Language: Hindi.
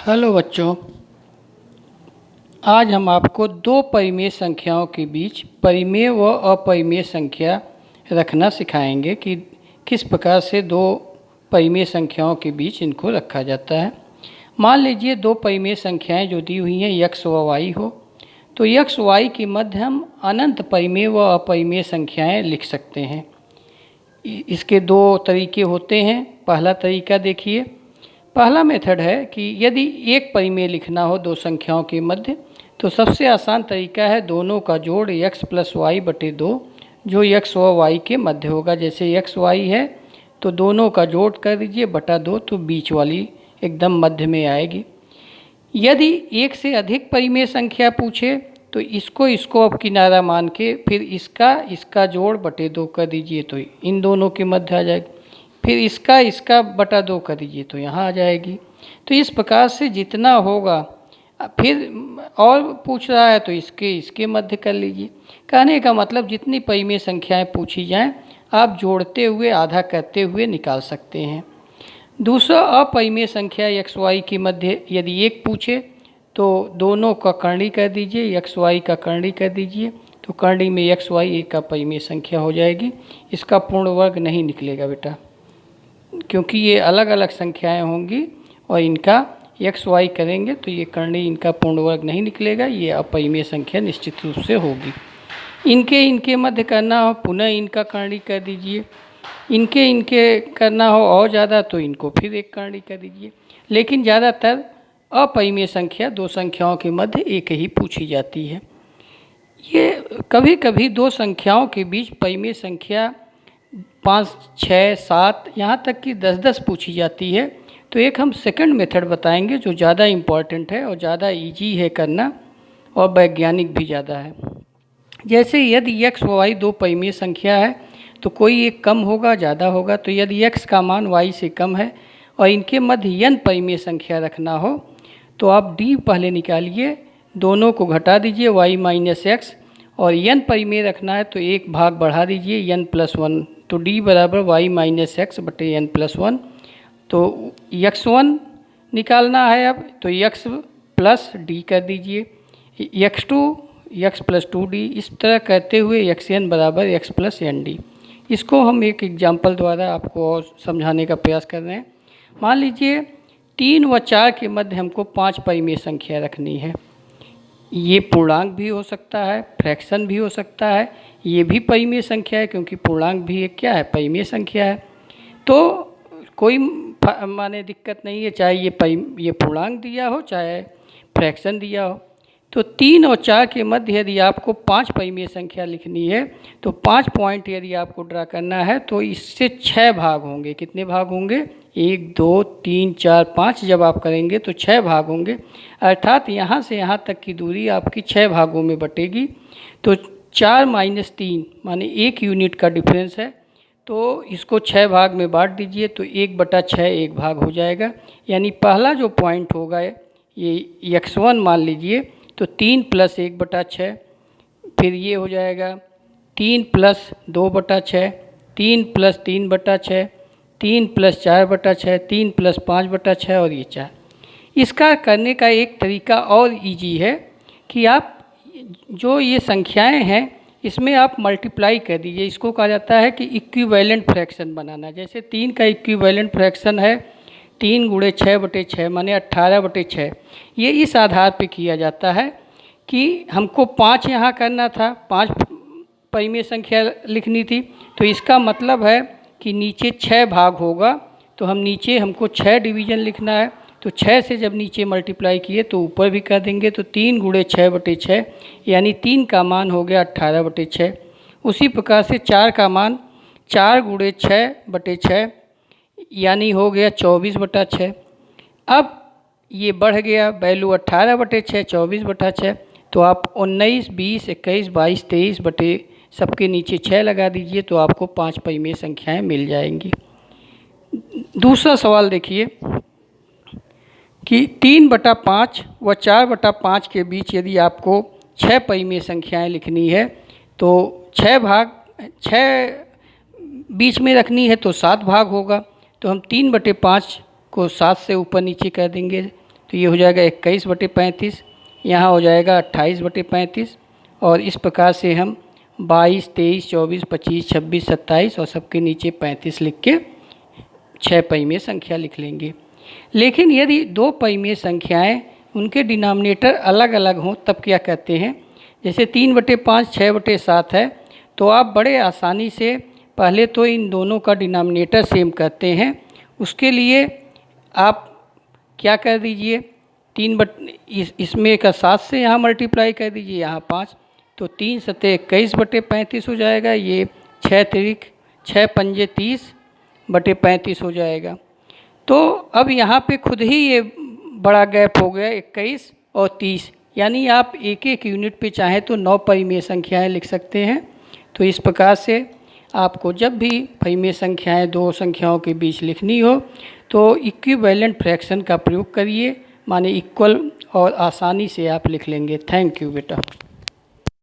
हेलो बच्चों, आज हम आपको दो परिमेय संख्याओं के बीच परिमेय व अपरिमेय संख्या रखना सिखाएंगे कि किस प्रकार से दो परिमेय संख्याओं के बीच इनको रखा जाता है। मान लीजिए दो परिमेय संख्याएं जो दी हुई हैं x व y हो, तो x y के मध्य हम अनंत परिमेय व अपरिमेय संख्याएं लिख सकते हैं। इसके दो तरीके होते हैं। पहला तरीका देखिए, पहला मेथड है कि यदि एक परिमेय लिखना हो दो संख्याओं के मध्य, तो सबसे आसान तरीका है दोनों का जोड़ x प्लस वाई बटे दो, जो x व y के मध्य होगा। जैसे x y है तो दोनों का जोड़ कर दीजिए बटा दो, तो बीच वाली एकदम मध्य में आएगी। यदि एक से अधिक परिमेय संख्या पूछे तो इसको अब किनारा मान के फिर इसका जोड़ बटे दो कर दीजिए, तो इन दोनों के मध्य आ जाएगी। फिर इसका बटा दो कर दीजिए तो यहाँ आ जाएगी। तो इस प्रकार से जितना होगा, फिर और पूछ रहा है तो इसके मध्य कर लीजिए। कहने का मतलब जितनी परिमेय संख्याएं पूछी जाएं आप जोड़ते हुए आधा करते हुए निकाल सकते हैं। दूसरा, अपरिमेय संख्या x y के मध्य यदि एक पूछे तो दोनों का करणी कर दीजिए, x y का करणी कर दीजिए, तो करणी में x y एक अपरिमेय संख्या हो जाएगी। इसका पूर्ण वर्ग नहीं निकलेगा बेटा, क्योंकि ये अलग अलग संख्याएं होंगी और इनका x y करेंगे तो ये करणी इनका पूर्ण वर्ग नहीं निकलेगा, ये अपरिमेय संख्या निश्चित रूप से होगी। इनके मध्य करना हो, पुनः इनका करणी कर दीजिए। इनके करना हो और ज़्यादा तो इनको फिर एक करणी कर दीजिए। लेकिन ज़्यादातर अपरिमेय संख्या दो संख्याओं के मध्य एक ही पूछी जाती है। ये कभी कभी दो संख्याओं के बीच परिमेय संख्या 5, 6, 7 यहाँ तक कि 10 पूछी जाती है। तो एक हम सेकंड मेथड बताएंगे जो ज़्यादा इम्पॉर्टेंट है और ज़्यादा इजी है करना और वैज्ञानिक भी ज़्यादा है। जैसे यदि x व y दो परिमेय संख्या है तो कोई एक कम होगा ज़्यादा होगा। तो यदि x का मान y से कम है और इनके मध्य n परिमेय संख्या रखना हो तो आप d पहले निकालिए, दोनों को घटा दीजिए y माइनस एक्स, और n परिमेय रखना है तो एक भाग बढ़ा दीजिए n प्लस वन, तो d बराबर y माइनस एक्स बटे n प्लस वन। तो x1 निकालना है अब, तो x प्लस d कर दीजिए, x2 x प्लस 2d, इस तरह करते हुए xn बराबर x प्लस nd। इसको हम एक एग्जाम्पल द्वारा आपको और समझाने का प्रयास कर रहे हैं। मान लीजिए 3 व 4 के मध्य हमको 5 परिमेय संख्या रखनी है। ये पूर्णांक भी हो सकता है, फ्रैक्शन भी हो सकता है, ये भी परिमेय संख्या है क्योंकि पूर्णांक भी एक क्या है, परिमेय संख्या है। तो कोई माने दिक्कत नहीं है, चाहे ये पूर्णांक दिया हो चाहे फ्रैक्शन दिया हो। तो 3 और 4 के मध्य यदि आपको 5 परिमेय संख्या लिखनी है तो 5 पॉइंट यदि आपको ड्रा करना है तो इससे 6 भाग होंगे। कितने भाग होंगे? 1, 2, 3, 4, 5 जब आप करेंगे तो 6 भाग होंगे, अर्थात यहाँ से यहाँ तक की दूरी आपकी 6 भागों में बटेगी। तो 4 माइनस 3 माने 1 यूनिट का डिफरेंस है, तो इसको 6 भाग में बांट दीजिए तो 1/6 एक भाग हो जाएगा। यानी पहला जो पॉइंट होगा ये x1 मान लीजिए, तो 3 प्लस 1/6, फिर ये हो जाएगा 3 प्लस 2/6, 3 प्लस 3/6, 3 प्लस 4/6, 3 प्लस 5/6 और ये 4। इसका करने का एक तरीका और इजी है कि आप जो ये संख्याएं हैं इसमें आप मल्टीप्लाई कर दीजिए। इसको कहा जाता है कि इक्विवेलेंट फ्रैक्शन बनाना। जैसे 3 का इक्विवेलेंट फ्रैक्शन है 3 गुणे 6/6 माने 18/6। ये इस आधार पे किया जाता है कि हमको 5 यहाँ करना था, 5 परिमेय संख्या लिखनी थी, तो इसका मतलब है कि नीचे 6 भाग होगा, तो नीचे हमको 6 डिवीज़न लिखना है। तो 6 से जब नीचे मल्टीप्लाई किए तो ऊपर भी कर देंगे, तो 3 गुणे 6/6 यानी 3 का मान हो गया 18/6। उसी प्रकार से 4 का मान 4 गुणे 6/6 यानी हो गया 24/6। अब ये बढ़ गया वैल्यू 18/6, 24/6, तो आप 19, 20, 21, 22, 23 बटे सबके नीचे 6 लगा दीजिए तो आपको 5 परिमेय संख्याएं मिल जाएंगी। दूसरा सवाल देखिए कि 3/5 व 4/5 के बीच यदि आपको 6 परिमेय संख्याएं लिखनी है तो 6 बीच में रखनी है तो 7 भाग होगा। तो हम 3/5 को 7 से ऊपर नीचे कर देंगे तो ये हो जाएगा 21/35, यहाँ हो जाएगा 28/35 और इस प्रकार से हम 22, 23, 24, 25, 26, 27 और सबके नीचे 35 लिख के 6 परिमेय संख्या लिख लेंगे। लेकिन यदि 2 परिमेय संख्याएं उनके डिनोमिनेटर अलग अलग हों तब क्या कहते हैं। जैसे 3/5 6/7 है, तो आप बड़े आसानी से पहले तो इन दोनों का डिनोमिनेटर सेम करते हैं। उसके लिए आप क्या कर दीजिए, इसमें का 7 से यहाँ मल्टीप्लाई कर दीजिए, यहाँ 5, तो 3 सते 21/35 हो जाएगा। ये 6 पंजे 30/35 हो जाएगा। तो अब यहाँ पे खुद ही ये बड़ा गैप हो गया 21 और 30, यानी आप एक एक यूनिट पे चाहें तो 9 परिमेय संख्याएं लिख सकते हैं। तो इस प्रकार से आपको जब भी परिमेय संख्याएं दो संख्याओं के बीच लिखनी हो तो इक्विवेलेंट फ्रैक्शन का प्रयोग करिए, माने इक्वल, और आसानी से आप लिख लेंगे। थैंक यू बेटा।